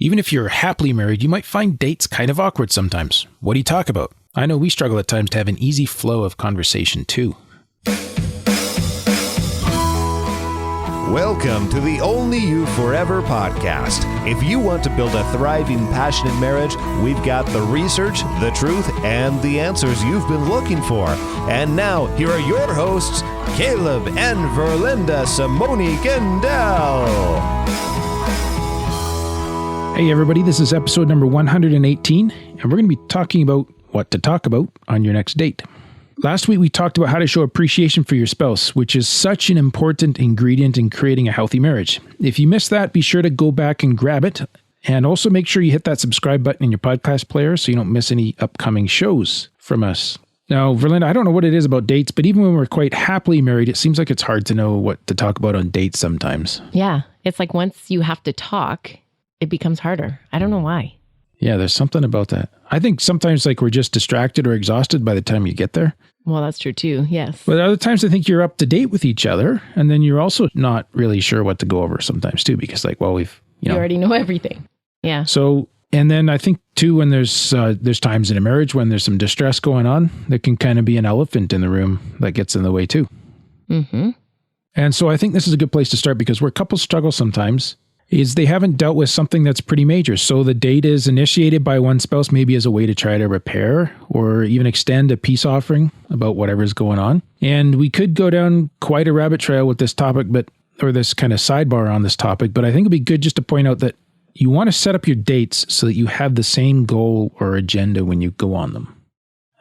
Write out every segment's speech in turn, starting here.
Even if you're happily married, you might find dates kind of awkward sometimes. What do you talk about? I know we struggle at times to have an easy flow of conversation too. Welcome to the Only You Forever podcast. If you want to build a thriving, passionate marriage, we've got the research, the truth, and the answers you've been looking for. And now, here are your hosts, Caleb and Verlinda Simone Gendel. Hey everybody, this is episode number 118, and we're going to be talking about what to talk about on your next date. Last week we talked about how to show appreciation for your spouse, which is such an important ingredient in creating a healthy marriage. If you missed that, be sure to go back and grab it, and also make sure you hit that subscribe button in your podcast player so you don't miss any upcoming shows from us. Now, Verlinda, I don't know what it is about dates, but even when we're quite happily married, it seems like it's hard to know what to talk about on dates sometimes. Yeah, it's like once you have to talk, it becomes harder. I don't know why. Yeah, there's something about that. I think sometimes like we're just distracted or exhausted by the time you get there. Well, that's true too, yes. But other times I think you're up to date with each other, and then you're also not really sure what to go over sometimes too, because like, well, you already know everything. Yeah. So, and then I think too, when there's times in a marriage when there's some distress going on, there can kind of be an elephant in the room that gets in the way too. Mm-hmm. And so I think this is a good place to start, because where couples struggle sometimes is they haven't dealt with something that's pretty major. So the date is initiated by one spouse, maybe as a way to try to repair or even extend a peace offering about whatever's going on. And we could go down quite a rabbit trail with this topic, or this kind of sidebar on this topic, but I think it'd be good just to point out that you want to set up your dates so that you have the same goal or agenda when you go on them.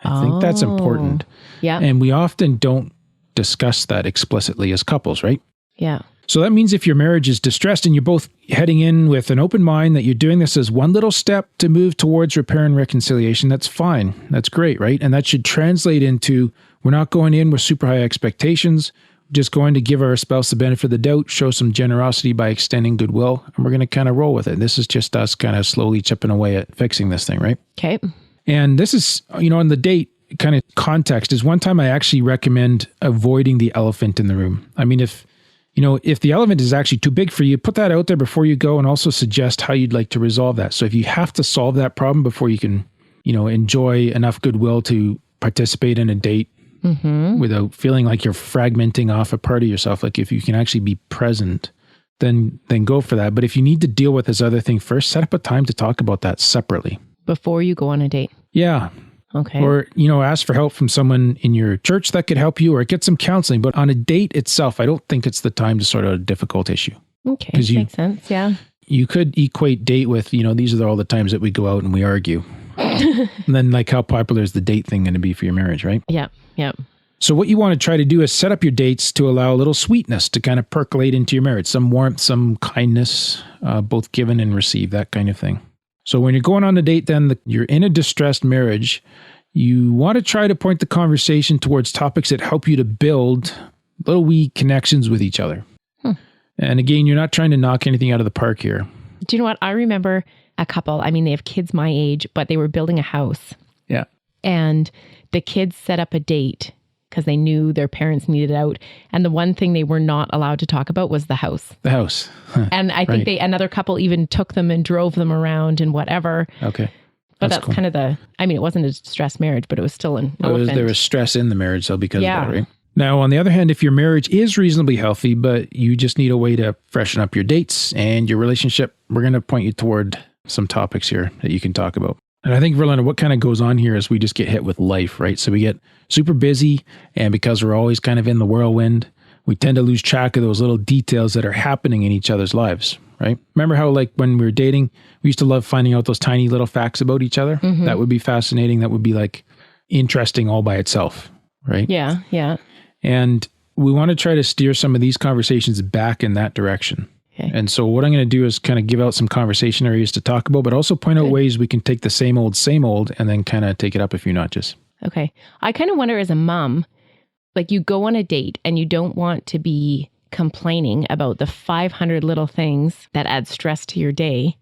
I think that's important. Yeah. And we often don't discuss that explicitly as couples, right? Yeah. So that means if your marriage is distressed and you're both heading in with an open mind that you're doing this as one little step to move towards repair and reconciliation, that's fine. That's great, right? And that should translate into, we're not going in with super high expectations, just going to give our spouse the benefit of the doubt, show some generosity by extending goodwill, and we're going to kind of roll with it. This is just us kind of slowly chipping away at fixing this thing, right? Okay. And this is, on the date kind of context is one time I actually recommend avoiding the elephant in the room. I mean, if the elephant is actually too big for you, put that out there before you go and also suggest how you'd like to resolve that. So if you have to solve that problem before you can, enjoy enough goodwill to participate in a date without feeling like you're fragmenting off a part of yourself, like if you can actually be present, then go for that. But if you need to deal with this other thing first, set up a time to talk about that separately. Before you go on a date? Yeah. Okay. Or, ask for help from someone in your church that could help you, or get some counseling. But on a date itself, I don't think it's the time to sort of a difficult issue. Okay. Makes sense. Yeah. You could equate date with, these are all the times that we go out and we argue. And then like how popular is the date thing going to be for your marriage, right? Yeah. Yeah. So what you want to try to do is set up your dates to allow a little sweetness to kind of percolate into your marriage, some warmth, some kindness, both given and received, that kind of thing. So when you're going on a date, then you're in a distressed marriage, you want to try to point the conversation towards topics that help you to build little wee connections with each other. And again, you're not trying to knock anything out of the park here. Do you know what? I remember a couple, they have kids my age, but they were building a house. Yeah. And the kids set up a date because they knew their parents needed out. And the one thing they were not allowed to talk about was the house. The house. And I think another couple even took them and drove them around and whatever. Okay. But that's cool. Kind of it wasn't a stressed marriage, but it was still an elephant. There was stress in the marriage, though, because of that, right? Now, on the other hand, if your marriage is reasonably healthy, but you just need a way to freshen up your dates and your relationship, we're going to point you toward some topics here that you can talk about. And I think, Verlinda, what kind of goes on here is we just get hit with life, right? So we get super busy, and because we're always kind of in the whirlwind, we tend to lose track of those little details that are happening in each other's lives, right? Remember how like when we were dating, we used to love finding out those tiny little facts about each other? Mm-hmm. That would be fascinating. That would be like interesting all by itself, right? Yeah, yeah. And we want to try to steer some of these conversations back in that direction. Okay. And so what I'm going to do is kind of give out some conversation areas to talk about, but also point out ways we can take the same old, and then kind of take it up a few notches. Okay. I kind of wonder as a mom, like you go on a date and you don't want to be complaining about the 500 little things that add stress to your day,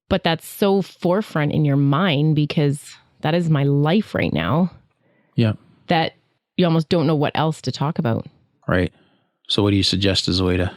but that's so forefront in your mind because that is my life right now. Yeah. That you almost don't know what else to talk about. Right. So what do you suggest as a way to...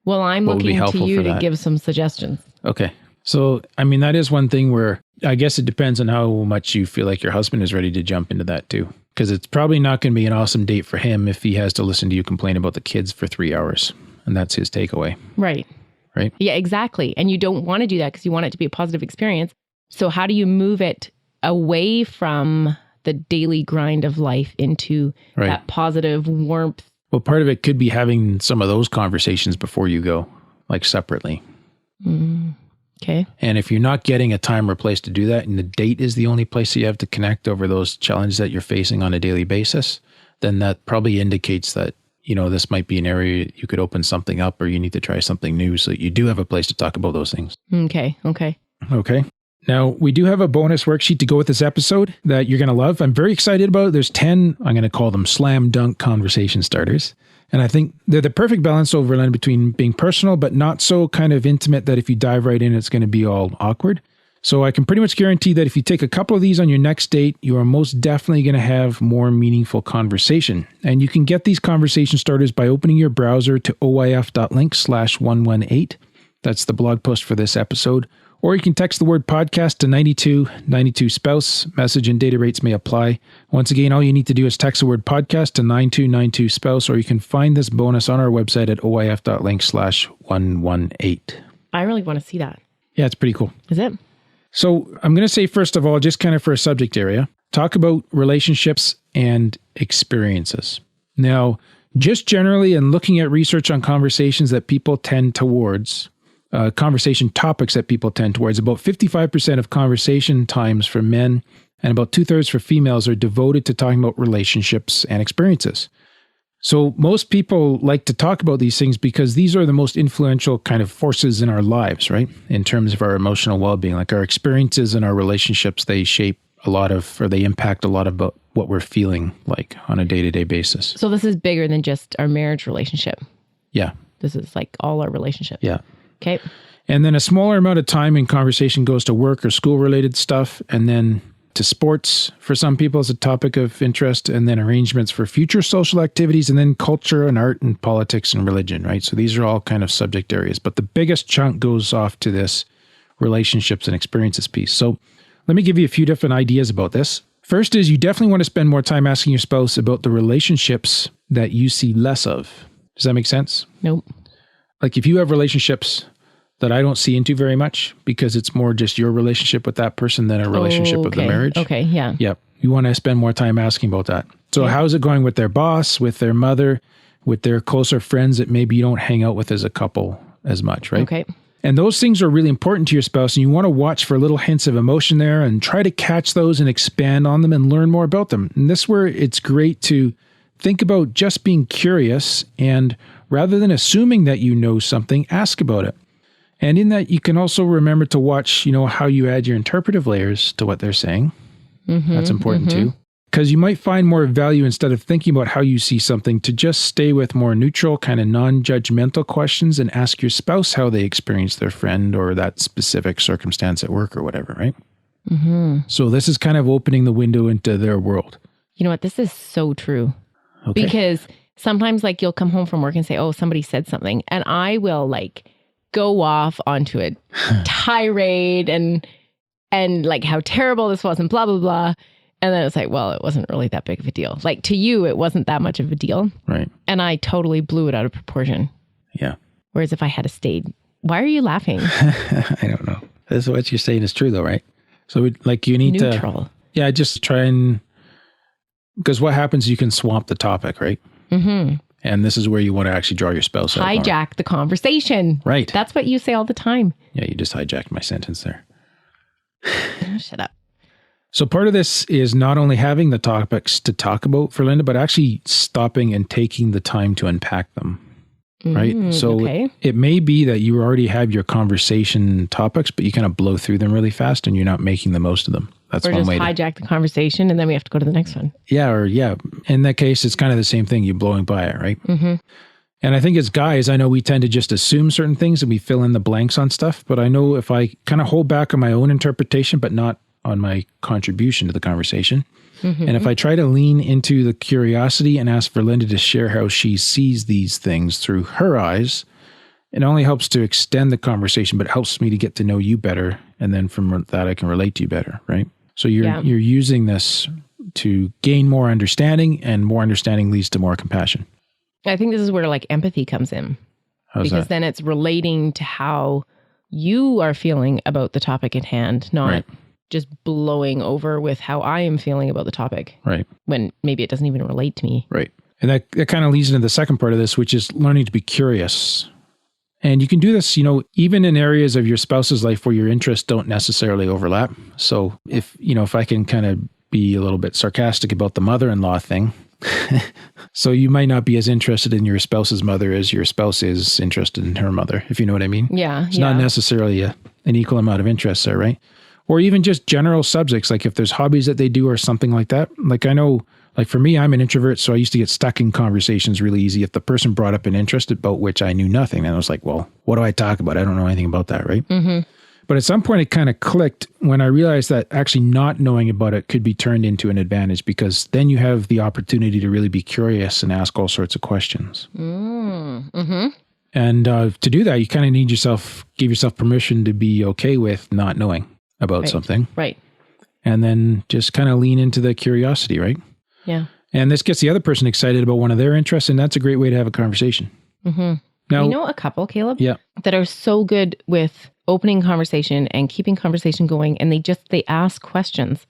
Well, I'm looking to you to give some suggestions. Okay. So, I mean, that is one thing where I guess it depends on how much you feel like your husband is ready to jump into that too. Because it's probably not going to be an awesome date for him if he has to listen to you complain about the kids for 3 hours. And that's his takeaway. Right. Right? Yeah, exactly. And you don't want to do that because you want it to be a positive experience. So how do you move it away from the daily grind of life into that positive warmth? Well, part of it could be having some of those conversations before you go, like separately. Okay. And if you're not getting a time or place to do that, and the date is the only place that you have to connect over those challenges that you're facing on a daily basis, then that probably indicates that, you know, this might be an area you could open something up, or you need to try something new so that you do have a place to talk about those things. Okay. Now, we do have a bonus worksheet to go with this episode that you're going to love. I'm very excited about it. There's 10, I'm going to call them slam dunk conversation starters. And I think they're the perfect balance overland between being personal, but not so kind of intimate that if you dive right in, it's going to be all awkward. So I can pretty much guarantee that if you take a couple of these on your next date, you are most definitely going to have more meaningful conversation. And you can get these conversation starters by opening your browser to oyf.link/118. That's the blog post for this episode. Or you can text the word podcast to 9292 spouse. Message and data rates may apply. Once again, all you need to do is text the word podcast to 9292 spouse, or you can find this bonus on our website at oyf.link/118. I really want to see that. Yeah, it's pretty cool. Is it? So I'm going to say, first of all, just kind of for a subject area, talk about relationships and experiences. Now, just generally, and looking at research on conversations that people tend towards, conversation topics that people tend towards, about 55% of conversation times for men and about 2/3 for females are devoted to talking about relationships and experiences. So most people like to talk about these things because these are the most influential kind of forces in our lives, right? In terms of our emotional well-being, like our experiences and our relationships, they shape a lot of, or they impact a lot about what we're feeling like on a day-to-day basis. So this is bigger than just our marriage relationship. Yeah. This is like all our relationships. Yeah. Okay. And then a smaller amount of time in conversation goes to work or school-related stuff, and then to sports for some people as a topic of interest, and then arrangements for future social activities, and then culture and art and politics and religion, right? So these are all kind of subject areas, but the biggest chunk goes off to this relationships and experiences piece. So let me give you a few different ideas about this. First is you definitely want to spend more time asking your spouse about the relationships that you see less of. Does that make sense? Nope. Like if you have relationships that I don't see into very much because it's more just your relationship with that person than a relationship of the marriage. Okay, yeah. Yeah. You want to spend more time asking about that. So how's it going with their boss, with their mother, with their closer friends that maybe you don't hang out with as a couple as much, right? Okay. And those things are really important to your spouse, and you want to watch for little hints of emotion there and try to catch those and expand on them and learn more about them. And this is where it's great to think about just being curious, and rather than assuming that you know something, ask about it. And in that, you can also remember to watch, how you add your interpretive layers to what they're saying. That's important too. Because you might find more value instead of thinking about how you see something to just stay with more neutral, kind of non-judgmental questions and ask your spouse how they experience their friend or that specific circumstance at work or whatever, right? So this is kind of opening the window into their world. You know what? This is so true. Okay. Because sometimes you'll come home from work and say, oh, somebody said something. And I will go off onto a tirade and how terrible this was and blah, blah, blah. And then it's well, it wasn't really that big of a deal. To you, it wasn't that much of a deal. Right. And I totally blew it out of proportion. Yeah. Whereas if I had stayed, why are you laughing? I don't know. This is what you're saying is true though, right? So you need neutral. Yeah, just try and, because what happens, you can swamp the topic, right? And this is where you want to actually draw your spouse out. Hijack the conversation. Right. That's what you say all the time. Yeah, you just hijacked my sentence there. Oh, shut up. So part of this is not only having the topics to talk about for Linda, but actually stopping and taking the time to unpack them. Right. So it may be that you already have your conversation topics, but you kind of blow through them really fast and you're not making the most of them. That's one way to hijack the conversation and then we have to go to the next one. Yeah. In that case, it's kind of the same thing. You're blowing by it, right? And I think as guys, I know we tend to just assume certain things and we fill in the blanks on stuff. But I know if I kind of hold back on my own interpretation, but not on my contribution to the conversation. And if I try to lean into the curiosity and ask for Linda to share how she sees these things through her eyes, it only helps to extend the conversation, but it helps me to get to know you better. And then from that, I can relate to you better, right? So you're using this to gain more understanding, and more understanding leads to more compassion. I think this is where like empathy comes in. Because then it's relating to how you are feeling about the topic at hand, not just blowing over with how I am feeling about the topic. Right. When maybe it doesn't even relate to me. Right. And that kind of leads into the second part of this, which is learning to be curious. And you can do this, even in areas of your spouse's life where your interests don't necessarily overlap. So if I can kind of be a little bit sarcastic about the mother-in-law thing, so you might not be as interested in your spouse's mother as your spouse is interested in her mother, if you know what I mean. Yeah. It's not necessarily an equal amount of interest there, right? Or even just general subjects, like if there's hobbies that they do or something like that. Like I know, like for me, I'm an introvert, so I used to get stuck in conversations really easy if the person brought up an interest about which I knew nothing. And I was like, well, what do I talk about? I don't know anything about that, right? Mm-hmm. But at some point it kind of clicked when I realized that actually not knowing about it could be turned into an advantage, because then you have the opportunity to really be curious and ask all sorts of questions. Mm-hmm. And to do that, you kind of give yourself permission to be okay with not knowing about something. Right. And then just kind of lean into the curiosity, right? Yeah. And this gets the other person excited about one of their interests, and that's a great way to have a conversation. Mm-hmm. Now, a couple, Caleb, that are so good with opening conversation and keeping conversation going, and they ask questions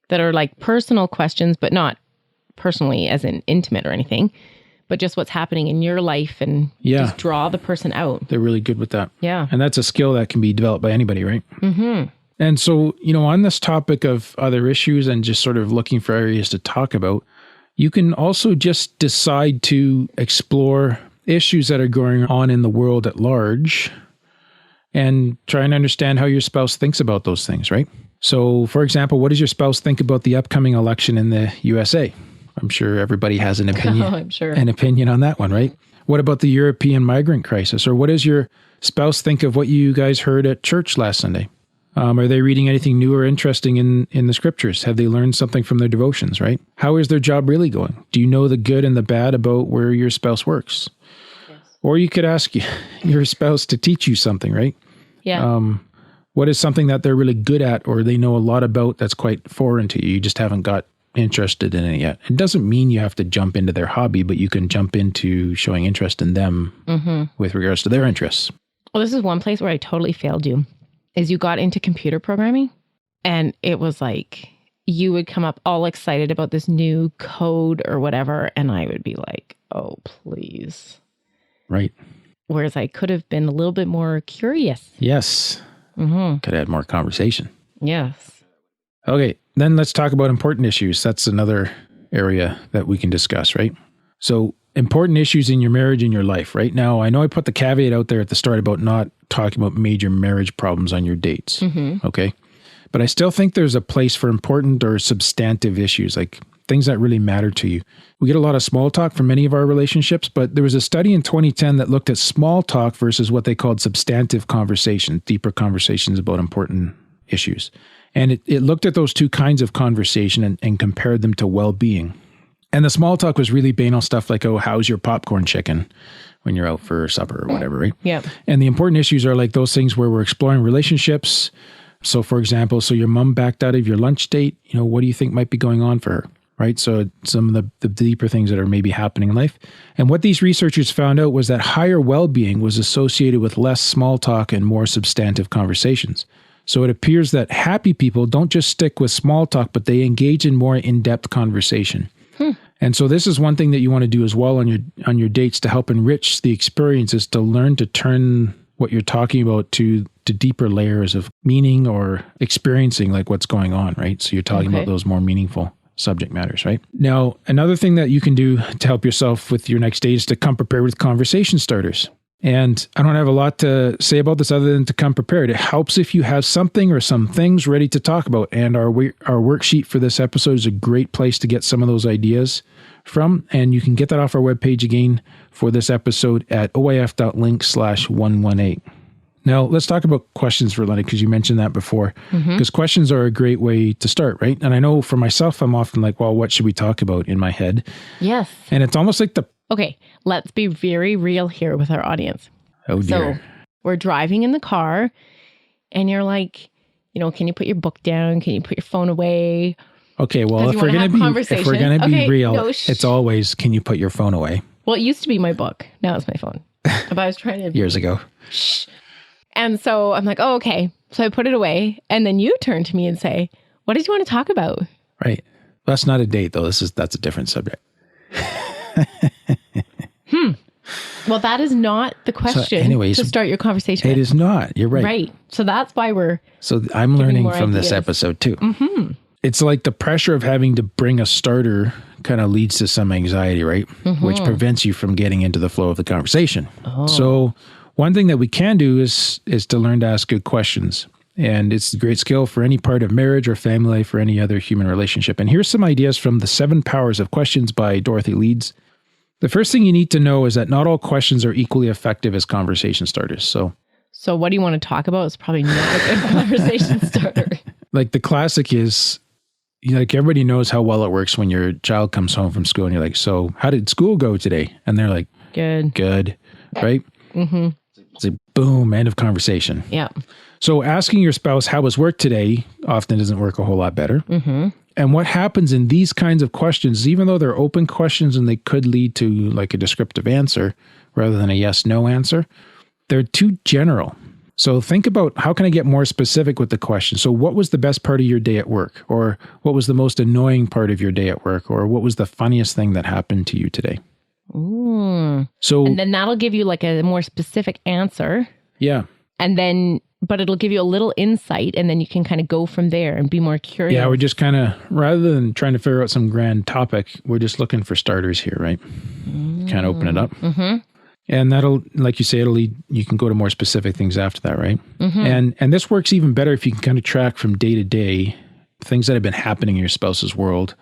that are like personal questions, but not personally as in intimate or anything, but just what's happening in your life, and just draw the person out. They're really good with that. Yeah. And that's a skill that can be developed by anybody, right? Mm-hmm. And so, on this topic of other issues and just sort of looking for areas to talk about, you can also just decide to explore issues that are going on in the world at large and try and understand how your spouse thinks about those things, right? So, for example, what does your spouse think about the upcoming election in the USA? I'm sure everybody has an opinion. I'm sure. An opinion on that one, right? What about the European migrant crisis? Or what does your spouse think of what you guys heard at church last Sunday? Are they reading anything new or interesting in the scriptures? Have they learned something from their devotions, right? How is their job really going? Do you know the good and the bad about where your spouse works? Yes. Or you could ask your spouse to teach you something, right? Yeah. What is something that they're really good at or they know a lot about that's quite foreign to you? You just haven't got interested in it yet. It doesn't mean you have to jump into their hobby, but you can jump into showing interest in them with regards to their interests. Well, this is one place where I totally failed you. Is you got into computer programming, and it was like you would come up all excited about this new code or whatever, and I would be like, oh, please. Right. Whereas I could have been a little bit more curious. Yes. Mm-hmm. Could have had more conversation. Yes. Okay, then let's talk about important issues. That's another area that we can discuss, right? So important issues in your marriage and your life. Right now, I know I put the caveat out there at the start about not talking about major marriage problems on your dates, okay? But I still think there's a place for important or substantive issues, like things that really matter to you. We get a lot of small talk from many of our relationships, but there was a study in 2010 that looked at small talk versus what they called substantive conversation, deeper conversations about important issues. And it looked at those two kinds of conversation and compared them to well-being. And the small talk was really banal stuff like, oh, how's your popcorn chicken when you're out for supper or whatever, right? Yeah. And the important issues are like those things where we're exploring relationships. So for example, so your mom backed out of your lunch date, what do you think might be going on for her, right? So some of the deeper things that are maybe happening in life. And what these researchers found out was that higher well-being was associated with less small talk and more substantive conversations. So it appears that happy people don't just stick with small talk, but they engage in more in-depth conversation. And so this is one thing that you want to do as well on your dates to help enrich the experiences, to learn to turn what you're talking about to deeper layers of meaning or experiencing like what's going on, right? So you're talking about those more meaningful subject matters, right? Now, another thing that you can do to help yourself with your next date is to come prepared with conversation starters. And I don't have a lot to say about this other than to come prepared. It helps if you have something or some things ready to talk about. And our worksheet for this episode is a great place to get some of those ideas from. And you can get that off our webpage again for this episode at oif.link/118. Now, let's talk about questions for Lenny, because you mentioned that before. Because questions are a great way to start, right? And I know for myself, I'm often like, well, what should we talk about in my head? Yes. And it's almost like Okay, let's be very real here with our audience. Oh, dear. So we're driving in the car and you're like, can you put your book down? Can you put your phone away? Okay, well, if we're going to be real, it's always, can you put your phone away? Well, it used to be my book. Now it's my phone. But I was trying to... Years ago. Shh. And so I'm like, oh, okay. So I put it away. And then you turn to me and say, what did you want to talk about? Right. That's not a date, though. That's a different subject. Well, that is not the question to start your conversation with. It is not. You're right. Right. So that's why So I'm learning from this episode, too. Mm-hmm. It's like the pressure of having to bring a starter kind of leads to some anxiety, right? Mm-hmm. Which prevents you from getting into the flow of the conversation. Oh. So one thing that we can do is to learn to ask good questions. And it's a great skill for any part of marriage or family, for any other human relationship. And here's some ideas from The 7 Powers of Questions by Dorothy Leeds. The first thing you need to know is that not all questions are equally effective as conversation starters. So what do you want to talk about? It's probably not a good conversation starter. Like the classic is, like everybody knows how well it works when your child comes home from school and you're like, so how did school go today? And they're like, good, right? Mm-hmm. It's like, boom, end of conversation. Yeah. So asking your spouse, how was work today, often doesn't work a whole lot better. Mm-hmm. And what happens in these kinds of questions, even though they're open questions and they could lead to like a descriptive answer rather than a yes-no answer, they're too general. So think about, how can I get more specific with the question? So what was the best part of your day at work? Or what was the most annoying part of your day at work? Or what was the funniest thing that happened to you today? Mm. So, and then that'll give you like a more specific answer. Yeah. And then, but it'll give you a little insight, and then you can kind of go from there and be more curious. Yeah, we're just kind of, rather than trying to figure out some grand topic, we're just looking for starters here, right? Kind of open it up. Mm-hmm. And that'll, like you say, it'll lead, you can go to more specific things after that, right? Mm-hmm. And this works even better if you can kind of track from day to day things that have been happening in your spouse's world.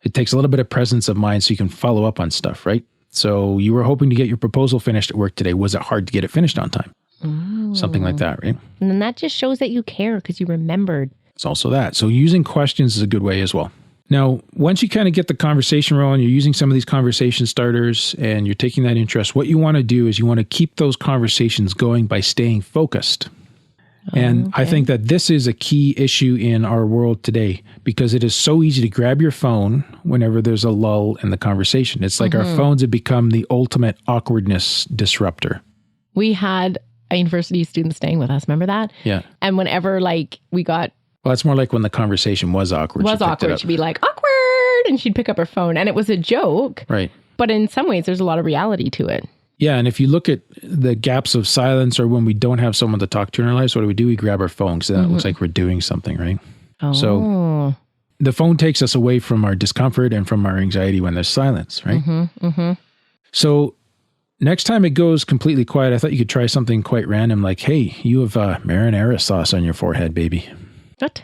It takes a little bit of presence of mind so you can follow up on stuff, right? So you were hoping to get your proposal finished at work today. Was it hard to get it finished on time? Something like that, right? And then that just shows that you care because you remembered. It's also that. So using questions is a good way as well. Now, once you kind of get the conversation rolling, you're using some of these conversation starters and you're taking that interest, what you want to do is you want to keep those conversations going by staying focused. And I think that this is a key issue in our world today because it is so easy to grab your phone whenever there's a lull in the conversation. It's like our phones have become the ultimate awkwardness disruptor. We had a university student staying with us. Remember that? Yeah. And whenever like we got... Well, it's more like when the conversation was awkward. She'd be like, awkward! And she'd pick up her phone. And it was a joke. Right. But in some ways, there's a lot of reality to it. Yeah. And if you look at the gaps of silence or when we don't have someone to talk to in our lives, what do? We grab our phone because that looks like we're doing something, right? Oh. So the phone takes us away from our discomfort and from our anxiety when there's silence, right? So next time it goes completely quiet, I thought you could try something quite random like, hey, you have marinara sauce on your forehead, baby. What?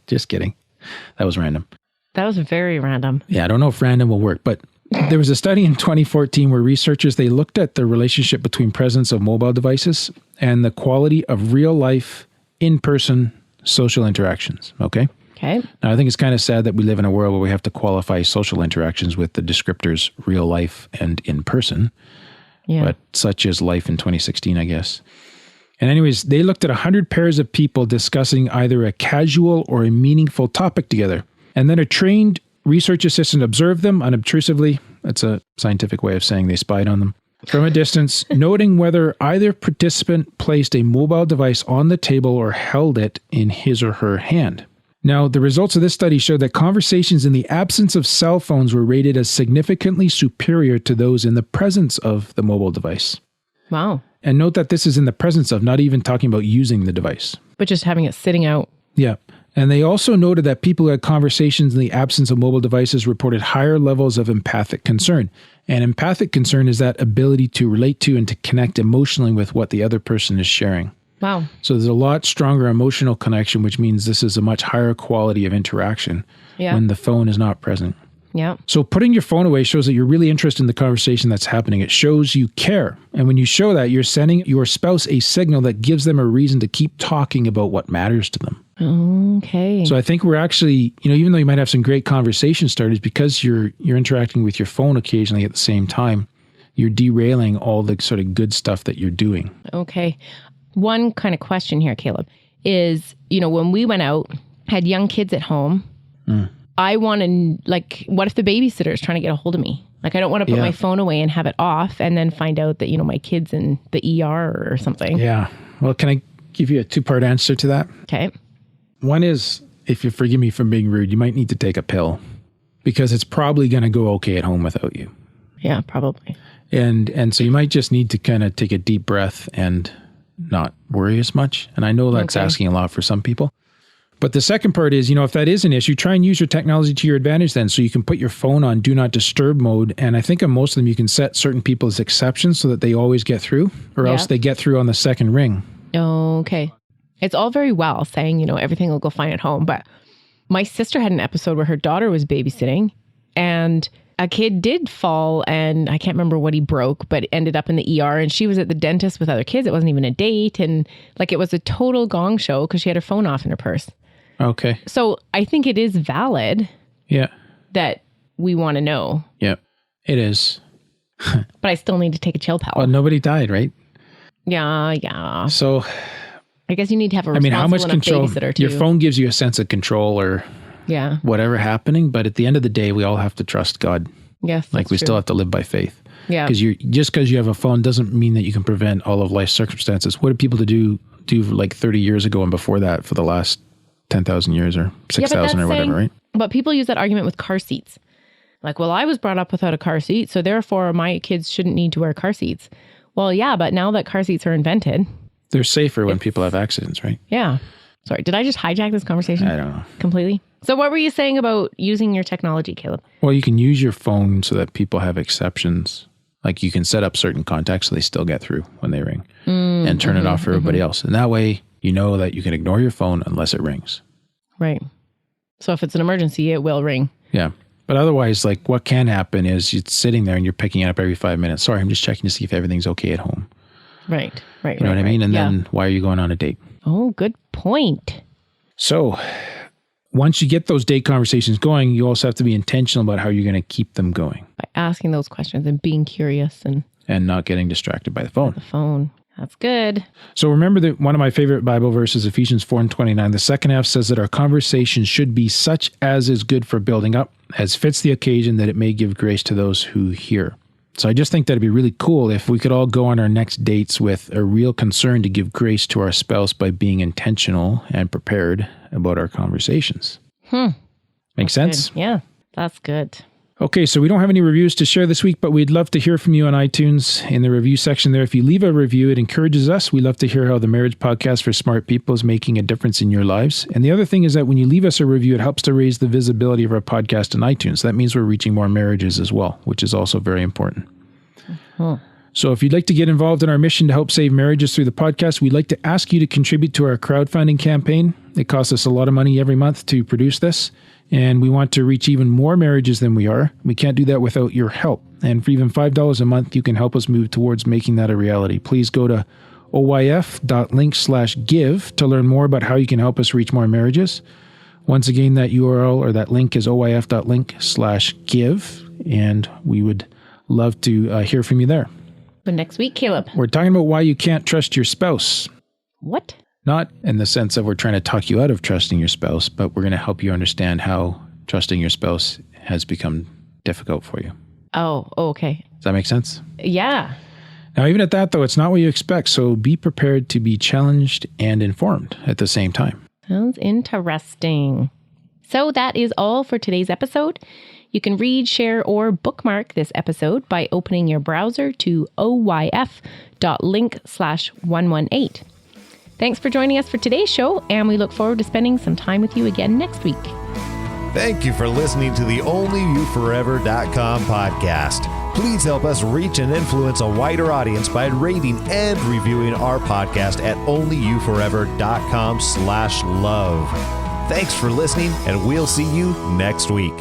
Just kidding. That was random. That was very random. Yeah, I don't know if random will work, but there was a study in 2014 where researchers, they looked at the relationship between presence of mobile devices and the quality of real life, in-person social interactions. Okay. Now, I think it's kind of sad that we live in a world where we have to qualify social interactions with the descriptors real life and in person. Yeah. But such is life in 2016, I guess. And anyways, they looked at 100 pairs of people discussing either a casual or a meaningful topic together. And then a trained research assistant observed them unobtrusively. That's a scientific way of saying they spied on them. From a distance, noting whether either participant placed a mobile device on the table or held it in his or her hand. Now, the results of this study showed that conversations in the absence of cell phones were rated as significantly superior to those in the presence of the mobile device. Wow. And note that this is in the presence of, not even talking about using the device. But just having it sitting out. Yeah. And they also noted that people who had conversations in the absence of mobile devices reported higher levels of empathic concern. And empathic concern is that ability to relate to and to connect emotionally with what the other person is sharing. Wow. So there's a lot stronger emotional connection, which means this is a much higher quality of interaction when the phone is not present. Yeah. So putting your phone away shows that you're really interested in the conversation that's happening. It shows you care. And when you show that, you're sending your spouse a signal that gives them a reason to keep talking about what matters to them. Okay. So I think we're actually, even though you might have some great conversation starters, because you're interacting with your phone occasionally at the same time, you're derailing all the sort of good stuff that you're doing. Okay. One kind of question here, Caleb, is, when we went out, had young kids at home, I want to, what if the babysitter is trying to get a hold of me? I don't want to put my phone away and have it off and then find out that, my kid's in the ER or something. Yeah. Well, can I give you a 2-part answer to that? Okay. One is, if you forgive me for being rude, you might need to take a pill because it's probably going to go okay at home without you. Yeah, probably. And so you might just need to kind of take a deep breath and not worry as much. And I know that's asking a lot for some people. But the second part is, if that is an issue, try and use your technology to your advantage then. So you can put your phone on do not disturb mode. And I think on most of them, you can set certain people as exceptions so that they always get through, or else they get through on the second ring. Okay. It's all very well saying, everything will go fine at home. But my sister had an episode where her daughter was babysitting and a kid did fall and I can't remember what he broke, but ended up in the ER and she was at the dentist with other kids. It wasn't even a date. And it was a total gong show because she had her phone off in her purse. Okay. So I think it is valid. Yeah. That we want to know. Yeah, it is. But I still need to take a chill pill. Well, nobody died, right? Yeah. So I guess you need to have a responsible how much control? Babysitter too. Your phone gives you a sense of control or whatever happening. But at the end of the day, we all have to trust God. Yes. We still have to live by faith. Yeah. Because just because you have a phone doesn't mean that you can prevent all of life's circumstances. What did people do 30 years ago and before that for the last 10,000 years or 6,000 or whatever, right? But people use that argument with car seats. I was brought up without a car seat, so therefore my kids shouldn't need to wear car seats. Well, yeah, but now that car seats are invented. They're safer when people have accidents, right? Yeah. Sorry, did I just hijack this conversation? I don't know. Completely? So what were you saying about using your technology, Caleb? Well, you can use your phone so that people have exceptions. You can set up certain contacts so they still get through when they ring and turn it off for everybody else. And that way, you know that you can ignore your phone unless it rings. Right. So if it's an emergency, it will ring. Yeah. But otherwise, what can happen is you're sitting there and you're picking it up every 5 minutes. Sorry, I'm just checking to see if everything's okay at home. Right. You know what I mean? And then why are you going on a date? Oh, good point. So once you get those date conversations going, you also have to be intentional about how you're going to keep them going. By asking those questions and being curious and not getting distracted by the phone. That's good. So remember that one of my favorite Bible verses, Ephesians 4:29, the second half says that our conversation should be such as is good for building up, as fits the occasion, that it may give grace to those who hear. So I just think that'd be really cool if we could all go on our next dates with a real concern to give grace to our spouse by being intentional and prepared about our conversations. Make sense? Good. Yeah, that's good. Okay, so we don't have any reviews to share this week, but we'd love to hear from you on iTunes in the review section there. If you leave a review, it encourages us. We love to hear how the Marriage Podcast for Smart People is making a difference in your lives. And the other thing is that when you leave us a review, it helps to raise the visibility of our podcast on iTunes. That means we're reaching more marriages as well, which is also very important. So if you'd like to get involved in our mission to help save marriages through the podcast, we'd like to ask you to contribute to our crowdfunding campaign. It costs us a lot of money every month to produce this, and we want to reach even more marriages than we are. We can't do that without your help. And for even $5 a month, you can help us move towards making that a reality. Please go to oyf.link/give to learn more about how you can help us reach more marriages. Once again, that URL or that link is oyf.link/give, and we would love to hear from you there. But next week, Caleb, we're talking about why you can't trust your spouse. What? Not in the sense that we're trying to talk you out of trusting your spouse, but we're going to help you understand how trusting your spouse has become difficult for you. Oh, okay. Does that make sense? Yeah. Now, even at that, though, it's not what you expect. So be prepared to be challenged and informed at the same time. Sounds interesting. So that is all for today's episode. You can read, share, or bookmark this episode by opening your browser to oyf.link/118. Thanks for joining us for today's show, and we look forward to spending some time with you again next week. Thank you for listening to the OnlyYouForever.com podcast. Please help us reach and influence a wider audience by rating and reviewing our podcast at OnlyYouForever.com/love. Thanks for listening, and we'll see you next week.